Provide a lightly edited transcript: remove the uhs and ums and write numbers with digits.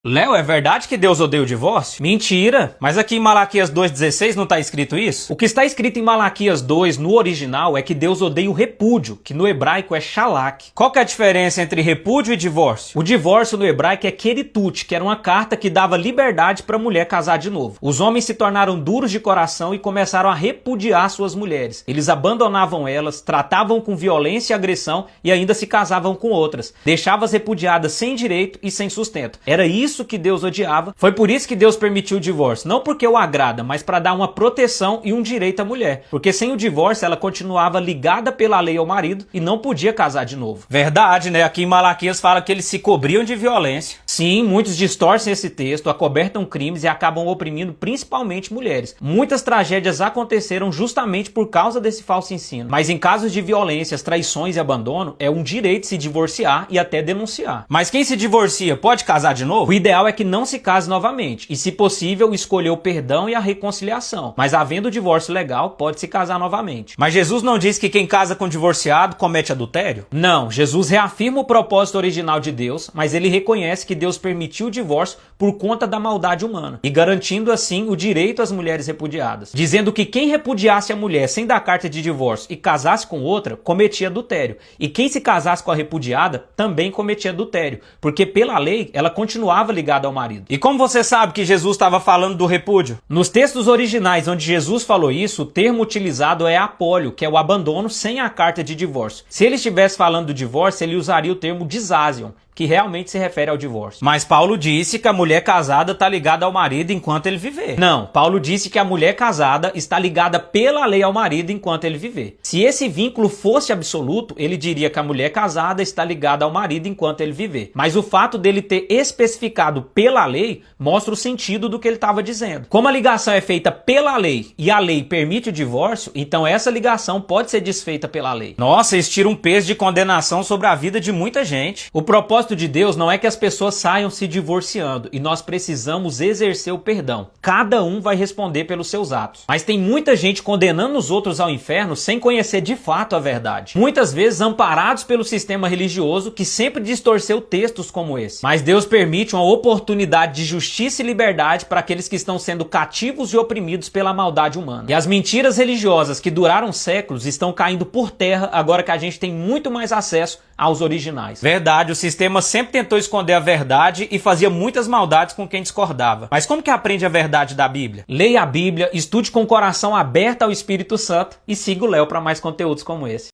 Léo, é verdade que Deus odeia o divórcio? Mentira! Mas aqui em Malaquias 2,16 não está escrito isso? O que está escrito em Malaquias 2 no original é que Deus odeia o repúdio, que no hebraico é shalak. Qual que é a diferença entre repúdio e divórcio? O divórcio no hebraico é keritut, que era uma carta que dava liberdade para a mulher casar de novo. Os homens se tornaram duros de coração e começaram a repudiar suas mulheres. Eles abandonavam elas, tratavam com violência e agressão e ainda se casavam com outras. Deixavam as repudiadas sem direito e sem sustento. Era isso que Deus odiava. Foi por isso que Deus permitiu o divórcio. Não porque o agrada, mas para dar uma proteção e um direito à mulher. Porque sem o divórcio ela continuava ligada pela lei ao marido e não podia casar de novo. Verdade, né? Aqui em Malaquias fala que eles se cobriam de violência. Sim, muitos distorcem esse texto, acobertam crimes e acabam oprimindo principalmente mulheres. Muitas tragédias aconteceram justamente por causa desse falso ensino. Mas em casos de violências, traições e abandono, é um direito se divorciar e até denunciar. Mas quem se divorcia pode casar de novo? O ideal é que não se case novamente e, se possível, escolher o perdão e a reconciliação. Mas havendo divórcio legal, pode se casar novamente. Mas Jesus não diz que quem casa com divorciado comete adultério? Não, Jesus reafirma o propósito original de Deus, mas ele reconhece que Deus permitiu o divórcio por conta da maldade humana e garantindo assim o direito às mulheres repudiadas, dizendo que quem repudiasse a mulher sem dar carta de divórcio e casasse com outra, cometia adultério, e quem se casasse com a repudiada também cometia adultério, porque pela lei ela continuava ligada ao marido. E como você sabe que Jesus estava falando do repúdio? Nos textos originais onde Jesus falou isso, o termo utilizado é apólio, que é o abandono sem a carta de divórcio. Se ele estivesse falando do divórcio, ele usaria o termo disasion, que realmente se refere ao divórcio. Mas Paulo disse que a mulher casada está ligada ao marido enquanto ele viver. Não, Paulo disse que a mulher casada está ligada pela lei ao marido enquanto ele viver. Se esse vínculo fosse absoluto, ele diria que a mulher casada está ligada ao marido enquanto ele viver. Mas o fato dele ter especificado pela lei mostra o sentido do que ele estava dizendo. Como a ligação é feita pela lei e a lei permite o divórcio, então essa ligação pode ser desfeita pela lei. Nossa, isso tira um peso de condenação sobre a vida de muita gente. O propósito de Deus não é que as pessoas saiam se divorciando e nós precisamos exercer o perdão. Cada um vai responder pelos seus atos. Mas tem muita gente condenando os outros ao inferno sem conhecer de fato a verdade. Muitas vezes amparados pelo sistema religioso que sempre distorceu textos como esse. Mas Deus permite uma oportunidade de justiça e liberdade para aqueles que estão sendo cativos e oprimidos pela maldade humana. E as mentiras religiosas que duraram séculos estão caindo por terra agora que a gente tem muito mais acesso aos originais. Verdade, o sistema sempre tentou esconder a verdade e fazia muitas maldades com quem discordava. Mas como que aprende a verdade da Bíblia? Leia a Bíblia, estude com o coração aberto ao Espírito Santo e siga o Léo para mais conteúdos como esse.